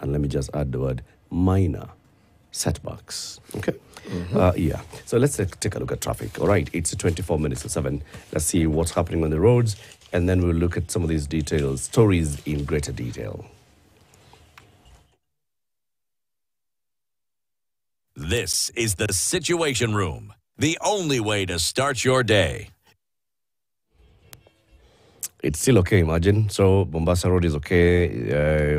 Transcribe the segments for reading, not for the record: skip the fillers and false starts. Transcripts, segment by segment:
and let me just add the word minor setbacks. Okay? Yeah. So let's take a look at traffic. All right. It's 24 minutes to 7. Let's see what's happening on the roads, and then we'll look at some of these stories in greater detail. This is the Situation Room, the only way to start your day. It's still okay, imagine. So Mombasa Road is okay.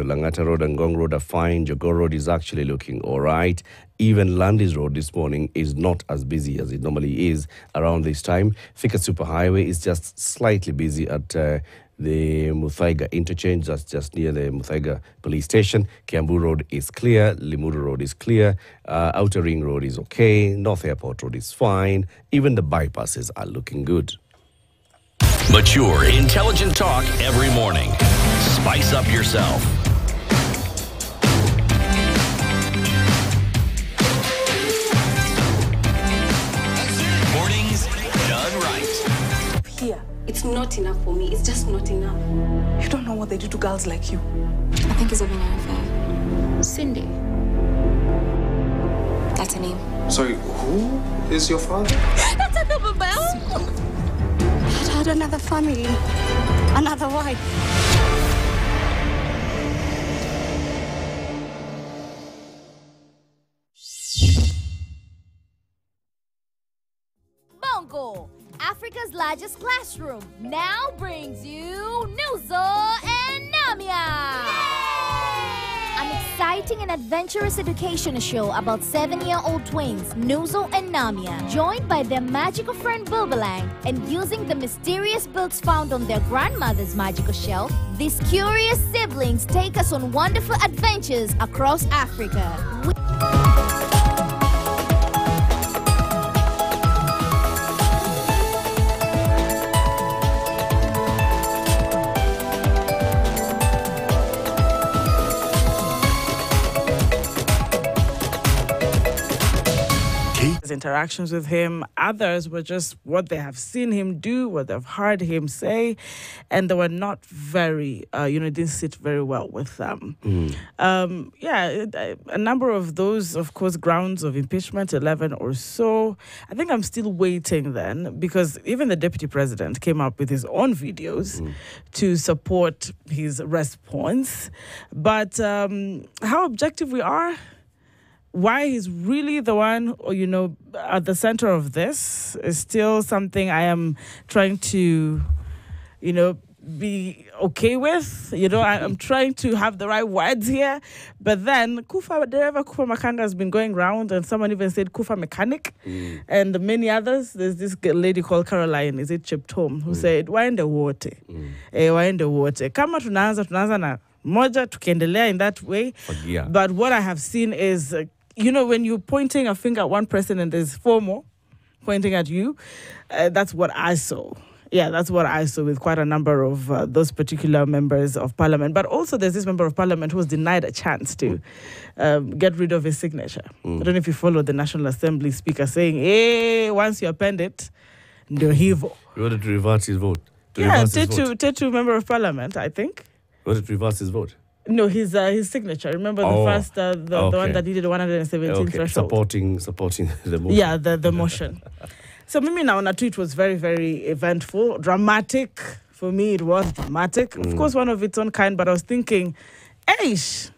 Langata Road and Ngong Road are fine. Jogoo Road is actually looking all right. Even Landis Road this morning is not as busy as it normally is around this time. Thika Superhighway is just slightly busy at the Muthaiga interchange. That's just near the Muthaiga police station. Kiambu Road is clear. Limuru Road is clear. Outer Ring Road is okay. North Airport Road is fine. Even the bypasses are looking good. Mature, intelligent talk every morning. Spice up yourself. Mornings done right. Here, it's not enough for me. It's just not enough. You don't know what they do to girls like you. I think it's having an affair. Cindy. That's her name. Sorry, who is your father? That's a double bell. Had another family, another wife. Bongo, Africa's largest classroom, now brings you Nuzo and Namia. An exciting and adventurous education show about 7-year-old twins, Nuzo and Namia, joined by their magical friend Boobalang, and using the mysterious books found on their grandmother's magical shelf, these curious siblings take us on wonderful adventures across Africa. Interactions with him, others were just what they have seen him do, what they've heard him say, and they were not very, didn't sit very well with them. A number of those, of course, grounds of impeachment, 11 or so. I think I'm still waiting then, because even the deputy president came up with his own videos to support his response. But how objective we are, why he's really the one, at the center of this is still something I am trying to, be okay with. I'm trying to have the right words here. But then Kufa Makanga has been going around, and someone even said Kufa mechanic, and many others. There's this lady called Caroline, is it Cheptom, who said, why in the water? Why in the water? Kama tunaanza na moja, tukiendelea in that way. But what I have seen is, when you're pointing a finger at one person and there's 4 more pointing at you, that's what I saw. Yeah, that's what I saw with quite a number of those particular members of parliament. But also there's this member of parliament who was denied a chance to get rid of his signature. I don't know if you followed the National Assembly speaker saying, hey, once you append it, ndio hivo. You wanted to reverse his vote? Tetu member of parliament, I think. You wanted to reverse his vote? No, his signature. Remember the first, the one that needed 117 threshold. Supporting the motion. Yeah, the motion. So Mimi naona tu, it was very, very eventful, dramatic. For me, it was dramatic. Of course, one of its own kind, but I was thinking, eish,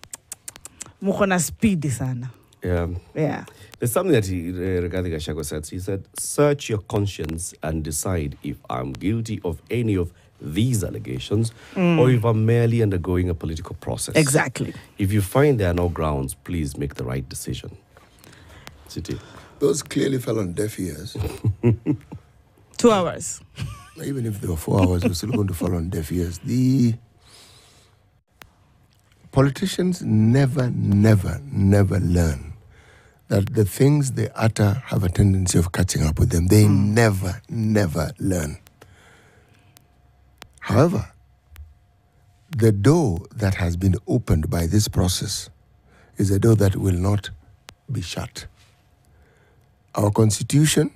mukona speedy sana. Yeah. There's something that Rigathi Gachagua said. He said, search your conscience and decide if I'm guilty of any of these allegations or if I'm merely undergoing a political process. Exactly. If you find there are no grounds, please make the right decision. City. Those clearly fell on deaf ears. 2 hours. Even if they were 4 hours, we're still going to fall on deaf ears. The politicians never learn that the things they utter have a tendency of catching up with them. They never learn. However, the door that has been opened by this process is a door that will not be shut. Our constitution,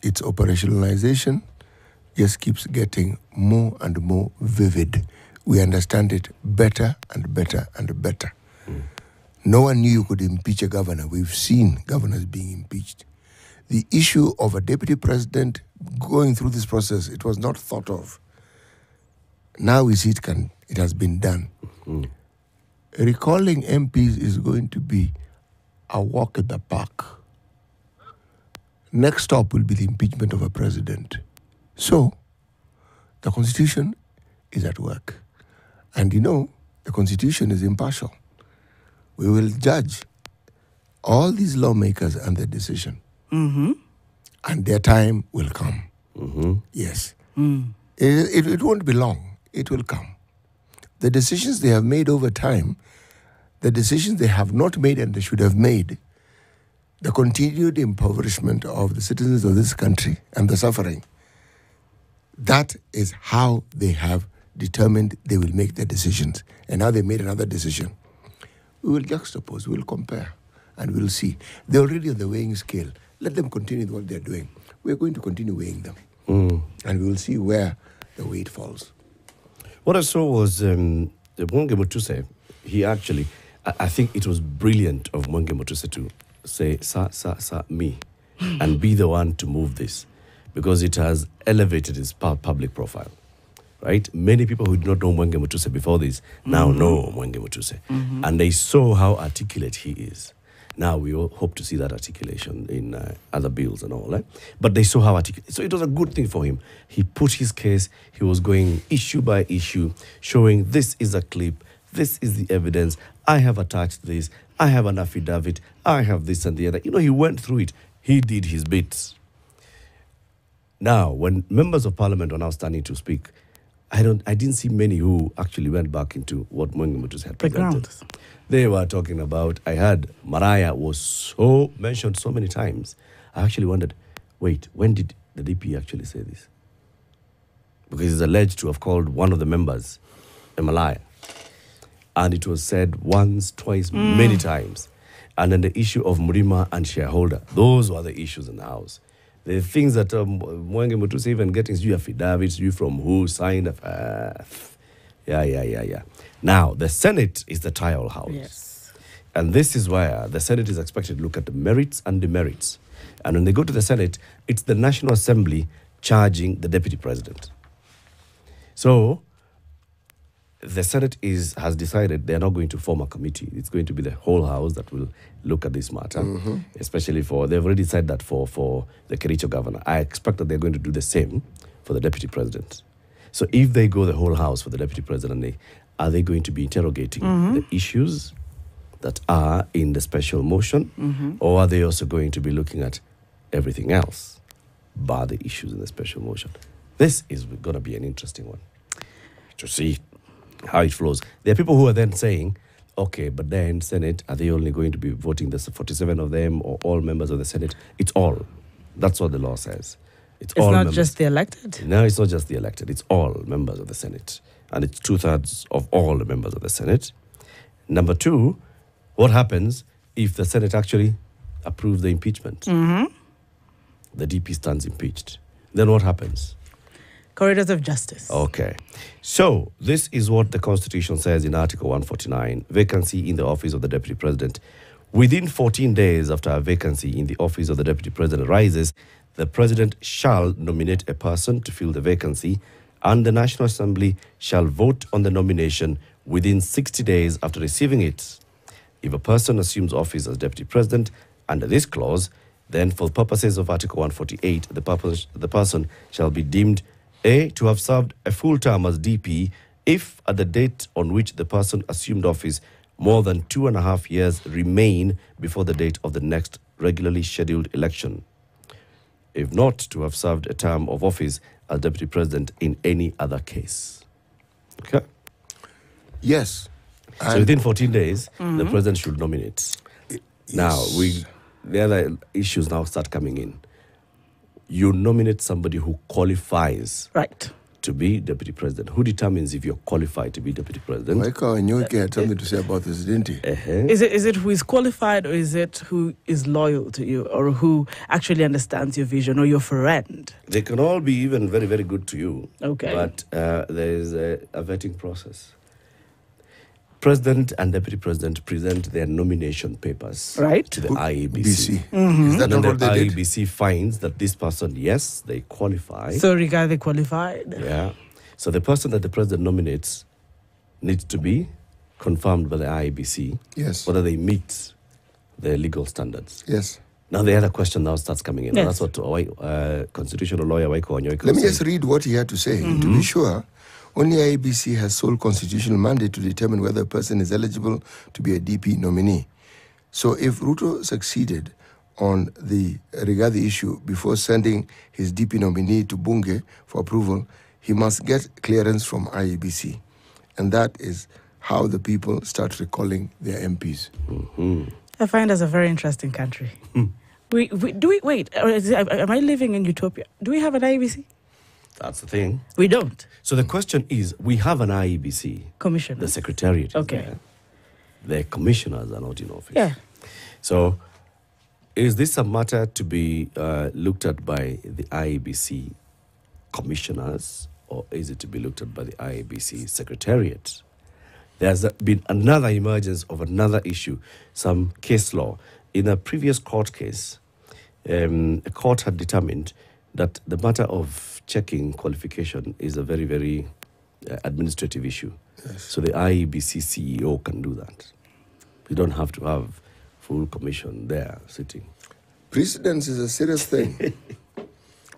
its operationalization, just keeps getting more and more vivid. We understand it better and better and better. No one knew you could impeach a governor. We've seen governors being impeached. The issue of a deputy president going through this process, it was not thought of. Now we see it has been done. Recalling MPs is going to be a walk in the park. Next stop will be the impeachment of a president. So, the Constitution is at work. And the Constitution is impartial. We will judge all these lawmakers and their decision. And their time will come. Yes. It won't be long. It will come. The decisions they have made over time, the decisions they have not made and they should have made, the continued impoverishment of the citizens of this country and the suffering, that is how they have determined they will make their decisions. And now they made another decision. We will juxtapose, we will compare, and we'll see. They're already on the weighing scale. Let them continue what they're doing. We're going to continue weighing them. And we will see where the weight falls. What I saw was Mwenge Mutuse. He actually, I think it was brilliant of Mwenge Mutuse to say, me, and be the one to move this, because it has elevated his public profile. Right? Many people who did not know Mwenge Mutuse before this now know Mwenge Mutuse. And they saw how articulate he is. Now we all hope to see that articulation in other bills and all, right? But they saw how articulate. So it was a good thing for him. He put his case. He was going issue by issue, showing this is a clip, this is the evidence, I have attached this, I have an affidavit, I have this and the other. He went through it. He did his bits. Now, when members of parliament are now standing to speak, I didn't see many who actually went back into what Mwenge Mutuse had presented. They were talking about, I heard Mariah was mentioned so many times. I actually wondered, wait, when did the DP actually say this? Because he's alleged to have called one of the members a Malaya. And it was said once, twice, many times. And then the issue of Murima and shareholder, those were the issues in the house. The things that Mwenge Mutuse even getting you affidavits, you from who signed Yeah. Now, the Senate is the trial house. Yes. And this is where the Senate is expected to look at the merits and demerits. And when they go to the Senate, it's the National Assembly charging the Deputy President. So, the Senate has decided they're not going to form a committee. It's going to be the whole House that will look at this matter, especially they've already said that for the Kericho governor. I expect that they're going to do the same for the Deputy President. So if they go the whole House for the Deputy President, are they going to be interrogating the issues that are in the special motion, or are they also going to be looking at everything else bar the issues in the special motion? This is going to be an interesting one to see how it flows. There are people who are then saying, okay, but then Senate, are they only going to be voting the 47 of them or all members of the Senate? It's all. That's what the law says. It's all not members. Just the elected? No, it's not just the elected. It's all members of the Senate. And it's 2/3 of all the members of the Senate. Number two, what happens if the Senate actually approves the impeachment? The DP stands impeached. Then what happens? Corridors of justice. Okay. So this is what the Constitution says in Article 149, vacancy in the office of the Deputy President. Within 14 days after a vacancy in the office of the Deputy President arises, the President shall nominate a person to fill the vacancy, and the National Assembly shall vote on the nomination within 60 days after receiving it. If a person assumes office as Deputy President under this clause, then for purposes of Article 148, the person shall be deemed A, to have served a full term as DP if at the date on which the person assumed office more than 2.5 years remain before the date of the next regularly scheduled election. If not, to have served a term of office as Deputy President in any other case. Okay? Yes. So within 14 days, the President should nominate. Yes. Now, the other issues now start coming in. You nominate somebody who qualifies to be Deputy President. Who determines if you're qualified to be Deputy President? Michael Nyoke had something to say about this, didn't he? Is it who is qualified, or is it who is loyal to you, or who actually understands your vision, or your friend? They can all be even very, very good to you. Okay. But there is a vetting process. President and Deputy President present their nomination papers Right. to the IEBC. Is that And not then what the they did? IEBC finds that this person, yes, they qualify. So regard they qualified. Yeah. So the person that the president nominates needs to be confirmed by the IEBC Yes. whether they meet the legal standards. Yes. Now the other question now starts coming in. Yes. And that's what constitutional lawyer Waiko Onyoiko Let me said. just read what he had to say. To be sure, only IEBC has sole constitutional mandate to determine whether a person is eligible to be a DP nominee. So if Ruto succeeded on the Rigathi issue before sending his DP nominee to Bunge for approval, he must get clearance from IEBC. And that is how the people start recalling their MPs. I find us a very interesting country. Wait, am I living in utopia? Do we have an IEBC? That's the thing. We don't. So the question is, we have an IEBC, Commissioner. the secretariat is Okay. there. The commissioners are not in office. Yeah. So is this a matter to be looked at by the IEBC commissioners, or is it to be looked at by the IEBC secretariat? There's been another emergence of another issue, some case law. In a previous court case, a court had determined that the matter of checking qualification is a very, very administrative issue. Yes. So the IEBC CEO can do that. You don't have to have full commission there sitting. Precedence is a serious thing.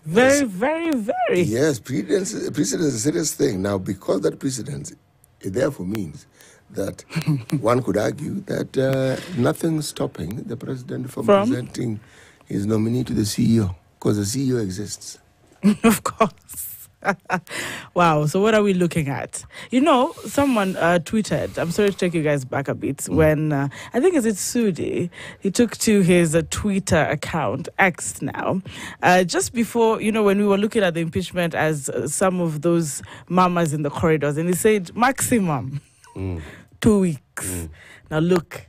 Very, very, very. Yes, precedence is a serious thing. Now, because that precedence, it therefore means that one could argue that nothing's stopping the president from presenting his nominee to the CEO, because the CEO exists. Of course. Wow. So what are we looking at? You know, someone tweeted, I'm sorry to take you guys back a bit, when I think it's Sudi, he took to his Twitter account, X now, just before, you know, when we were looking at the impeachment as some of those mamas in the corridors, and he said, maximum 2 weeks. Now look,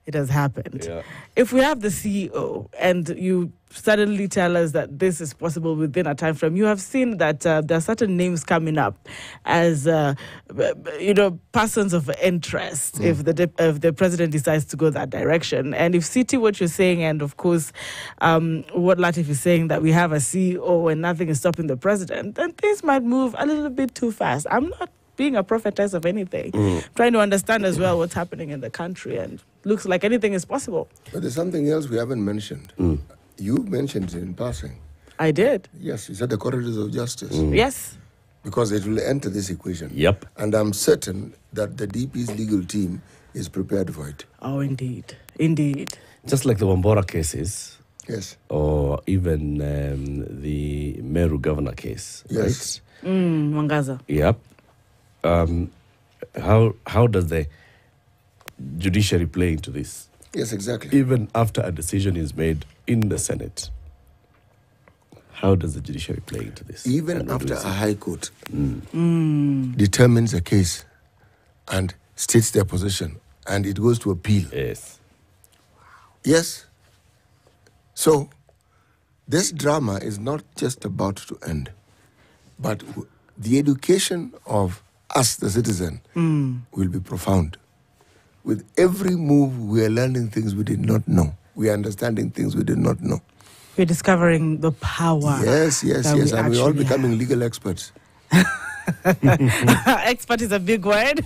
it has happened. Yeah. If we have the CEO and you suddenly tell us that this is possible within a time frame, you have seen that there are certain names coming up as, you know, persons of interest if the president decides to go that direction. And if City, what you're saying, and of course, what Latif is saying, that we have a CEO and nothing is stopping the president, then things might move a little bit too fast. I'm not being a prophetess of anything. Trying to understand as well what's happening in the country, and looks like anything is possible. But there's something else we haven't mentioned. You mentioned it in passing. I did. Yes, you said the corridors of justice. Yes. Because it will enter this equation. Yep. And I'm certain that the DP's legal team is prepared for it. Oh, indeed. Indeed. Just like the Wambora cases, Yes. or even the Meru governor case, Yes. Mwangaza. right? Yep. How does the judiciary play into this? Yes, exactly. Even after a decision is made in the Senate, how does the judiciary play into this? Even And what do after we a see? high court determines a case and states their position, and it goes to appeal. Yes. Yes. So, this drama is not just about to end, but the education of us, the citizen, will be profound. With every move, we are learning things we did not know. We are understanding things we did not know. We're discovering the power. Yes, yes, that yes. we And we're all actually becoming legal experts. Expert is a big word.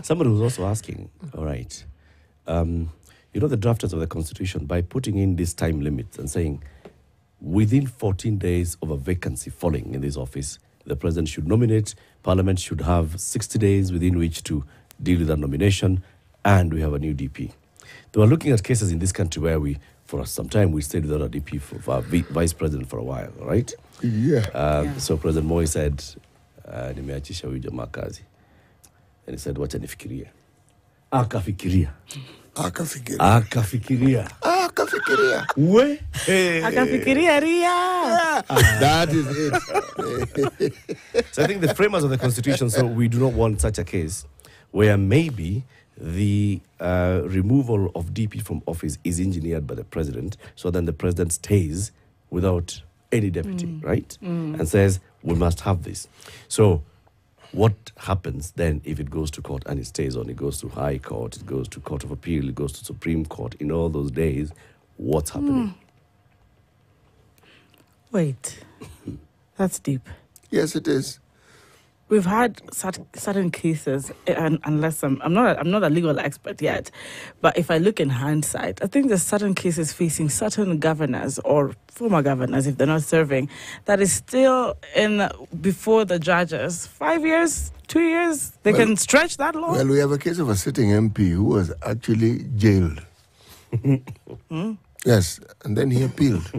Somebody was also asking, all right, you know, the drafters of the Constitution, by putting in these time limits and saying within 14 days of a vacancy falling in this office, the president should nominate, Parliament should have 60 days within which to deal with that nomination, and we have a new DP. They were looking at cases in this country where for some time, we stayed without a DP for our vice president for a while, right? Yeah. So President Moi said, nimeachisha huyu jamaa kazi. And he said, wacha nifikirie. Akafikiria. Akafikiria. We. Akafikiria ria. That is it. So I think the framers of the Constitution, so we do not want such a case where maybe the removal of DP from office is engineered by the president, so then the president stays without any deputy, right? And says, we must have this. So What happens then if it goes to court and it stays on? It goes to High Court, it goes to Court of Appeal, it goes to Supreme Court. In all those days, what's happening? Wait, that's deep. Yes, it is. We've had certain cases, and unless I'm not a legal expert yet, but if I look in hindsight, I think there's certain cases facing certain governors or former governors, if they're not serving, that is still before the judges. 5 years, 2 years, they can stretch that long. Well, we have a case of a sitting MP who was actually jailed. Yes, and then he appealed.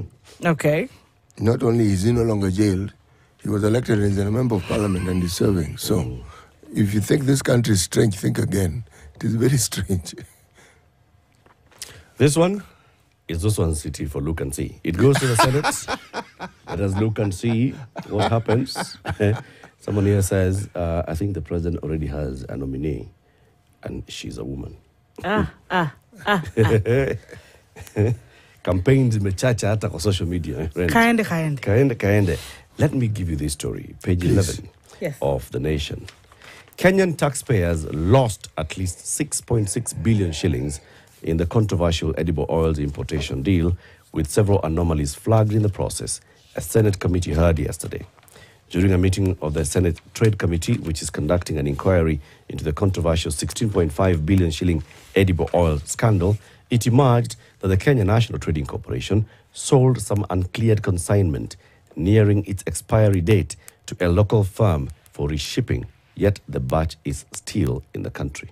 Okay. Not only is he no longer jailed, he was elected as a member of parliament and he's serving. So, if you think this country is strange, think again. It is very strange. This one is this one's city for look and see. It goes to the Senate. Let us look and see what happens. Someone here says, I think the president already has a nominee, and she's a woman. Campaigns mechacha hata kwa social media. Kaende. Let me give you this story. Page 11 of The Nation. Kenyan taxpayers lost at least 6.6 billion shillings in the controversial edible oils importation deal, with several anomalies flagged in the process, a Senate committee heard yesterday. During a meeting of the Senate Trade Committee, which is conducting an inquiry into the controversial 16.5 billion shilling edible oil scandal, it emerged that the Kenya National Trading Corporation sold some uncleared consignment nearing its expiry date to a local firm for reshipping, yet the batch is still in the country.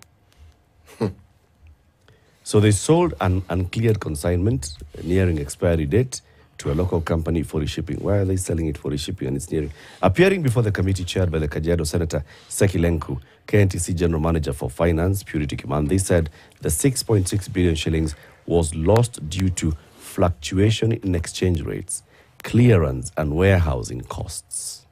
So they sold an uncleared consignment nearing expiry date to a local company for reshipping. Why are they selling it for reshipping and it's nearing? Appearing before the committee chaired by the Kajiado Senator Seki Lenku, KNTC General Manager for Finance, Purity Kimani, said the 6.6 billion shillings was lost due to fluctuation in exchange rates, clearance and warehousing costs.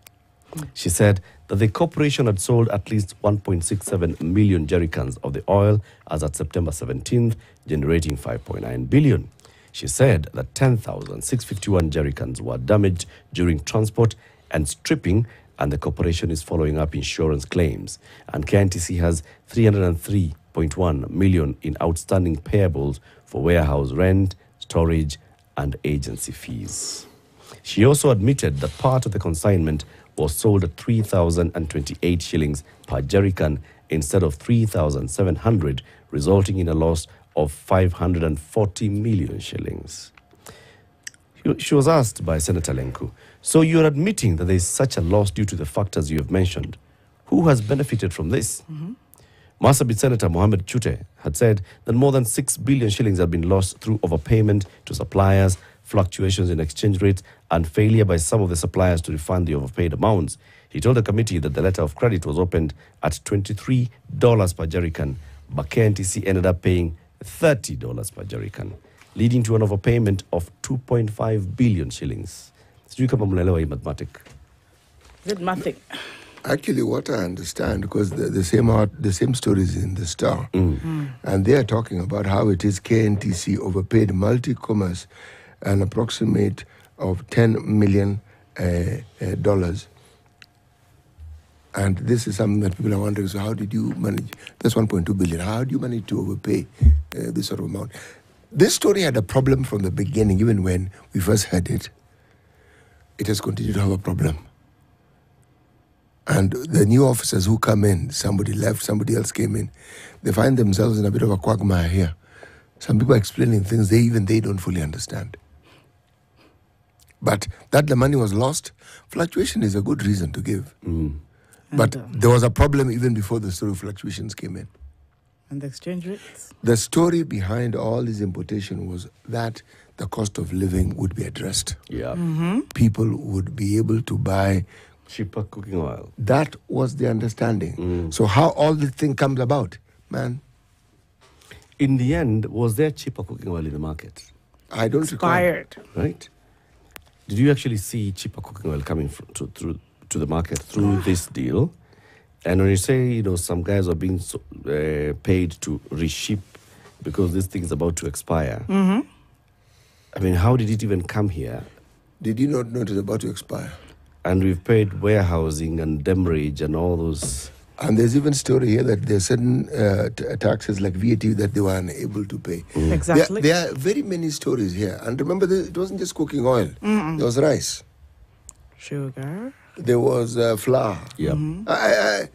She said that the corporation had sold at least 1.67 million jerrycans of the oil as at September 17th, generating 5.9 billion. She said that 10,651 jerrycans were damaged during transport and stripping, and the corporation is following up insurance claims. And KNTC has 303.1 million in outstanding payables for warehouse rent, storage, and agency fees. She also admitted that part of the consignment was sold at 3,028 shillings per jerrycan instead of 3,700, resulting in a loss of 540 million shillings. She was asked by Senator Lenku, so you're admitting that there is such a loss due to the factors you have mentioned. Who has benefited from this? Marsabit Senator Mohammed Chute had said that more than 6 billion shillings have been lost through overpayment to suppliers, fluctuations in exchange rates, and failure by some of the suppliers to refund the overpaid amounts. He told the committee that the letter of credit was opened at $23 per jerrycan, but KNTC ended up paying $30 per jerrycan, leading to an overpayment of 2.5 billion shillings. Sijui kama mnaelewa hii mathematic. Mathematic. Actually, what I understand, because the same stories in the Star, and they are talking about how it is KNTC overpaid Multi-Commerce an approximate of $10 million. And this is something that people are wondering, so how did you manage? That's 1.2 billion. How do you manage to overpay this sort of amount? This story had a problem from the beginning, even when we first heard it. It has continued to have a problem. And the new officers who come in, somebody left, somebody else came in, they find themselves in a bit of a quagmire here. Some people are explaining things they don't fully understand. But that the money was lost, fluctuation is a good reason to give. But there was a problem even before the story of fluctuations came in. And the exchange rates? The story behind all this importation was that the cost of living would be addressed. Yeah. People would be able to buy cheaper cooking oil. That was the understanding. So how all this thing comes about, man? In the end, was there cheaper cooking oil in the market? I don't Expired. Right? Did you actually see cheaper cooking oil coming to the market through this deal? And when you say, some guys are being paid to reship because this thing is about to expire, I mean, how did it even come here? Did you not know it was about to expire? And we've paid warehousing and demurrage and all those. And there's even story here that there are certain taxes like VAT that they were unable to pay. Exactly. There are very many stories here. And remember, it wasn't just cooking oil. There was rice. Sugar. There was flour. Yeah.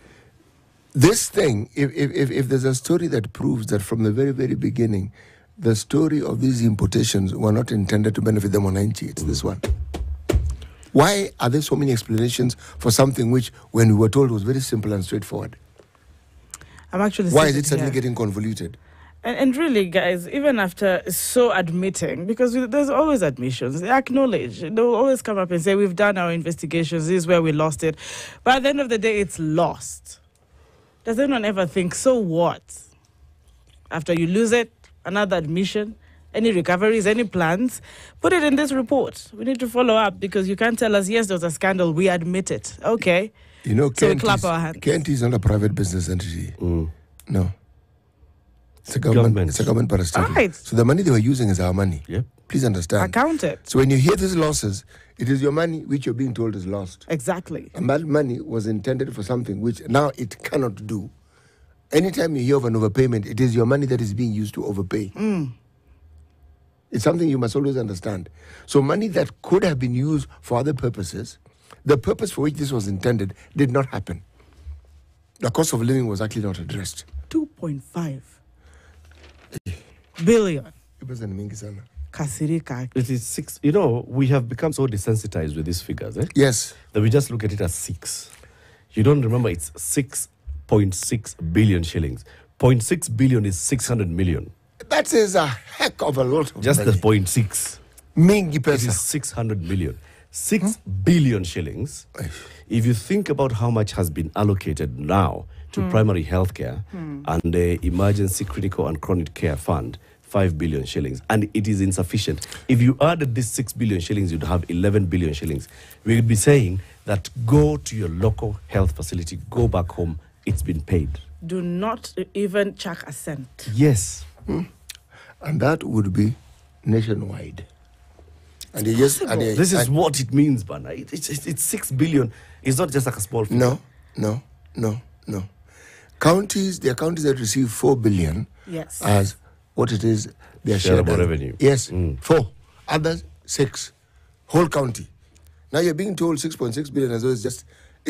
This thing, if there's a story that proves that from the very, very beginning, the story of these importations were not intended to benefit them on Wananchi, it's this one. Why are there so many explanations for something which, when we were told, was very simple and straightforward? I'm actually. Why is it suddenly getting convoluted? And really, guys, even after so admitting, because there's always admissions, they acknowledge. They'll always come up and say, we've done our investigations, this is where we lost it. But at the end of the day, it's lost. Does anyone ever think, so what? After you lose it, another admission, any recoveries, any plans, put it in this report. We need to follow up because you can't tell us, yes, there was a scandal, we admit it. Okay. You know, so we clap our hands. Kent is not a private business entity. No. It's a government. It's a government parastatal. Right. So the money they were using is our money. Yep. Please understand. Account it. So when you hear these losses, it is your money which you're being told is lost. Exactly. And that money was intended for something which now it cannot do. Anytime you hear of an overpayment, it is your money that is being used to overpay. It's something you must always understand. So money that could have been used for other purposes, the purpose for which this was intended did not happen. The cost of living was actually not addressed. 2.5 billion. Kasirika. It is 6. You know, we have become so desensitized with these figures, Yes. that we just look at it as 6. You don't remember it's 6.6 billion shillings. 0.6 billion is 600 million. That is a heck of a lot of Just money. the 0.6. Mingi It pesa. is 600 million. 6 billion shillings. If you think about how much has been allocated now to primary healthcare and the emergency critical and chronic care fund, 5 billion shillings, and it is insufficient. If you added this 6 billion shillings, you'd have 11 billion shillings. We would be saying that go to your local health facility, go back home, it's been paid. Do not even chuck a cent. Yes. And that would be nationwide. And you just, This is what it means, Bana. It's 6 billion. It's not just like a small figure. No. Counties, there are counties that receive 4 billion Yes. as what it is their Shareable share. revenue. Yes, 4. Others, 6. Whole county. Now you're being told 6.6 billion as though it's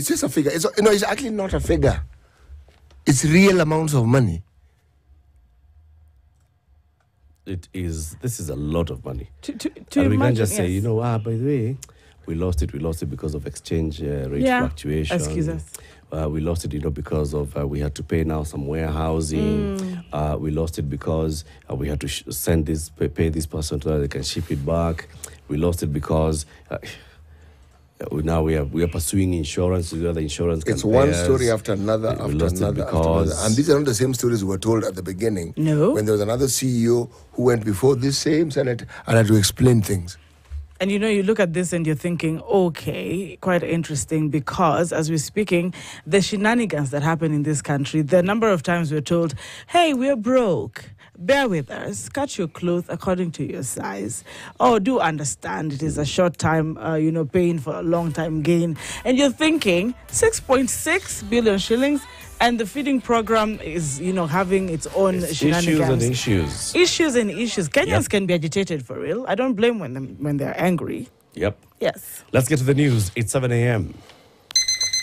just a figure. It's actually not a figure. It's real amounts of money. This is a lot of money. To And we imagine, can't just say, yes. by the way, we lost it because of exchange rate fluctuation. Excuse us. We lost it, because of we had to pay now some warehousing. We lost it because we had to pay this person so that they can ship it back. We lost it because now we are pursuing insurance. The other insurance It's can one pay story us. after another, We after lost it another, after another. because- And these are not the same stories we were told at the beginning. No. When there was another CEO who went before this same Senate and had to explain things. And you look at this and you're thinking, okay, quite interesting, because as we're speaking, the shenanigans that happen in this country, the number of times we're told, hey, we're broke. Bear with us. Cut your clothes according to your size. Oh, do understand it is a short time, paying for a long time gain. And you're thinking 6.6 billion shillings, and the feeding program is, having its own It's shenanigans. Issues and issues. Issues. Kenyans can be agitated for real. I don't blame when they're angry. Yep. Yes. Let's get to the news. It's 7 a.m.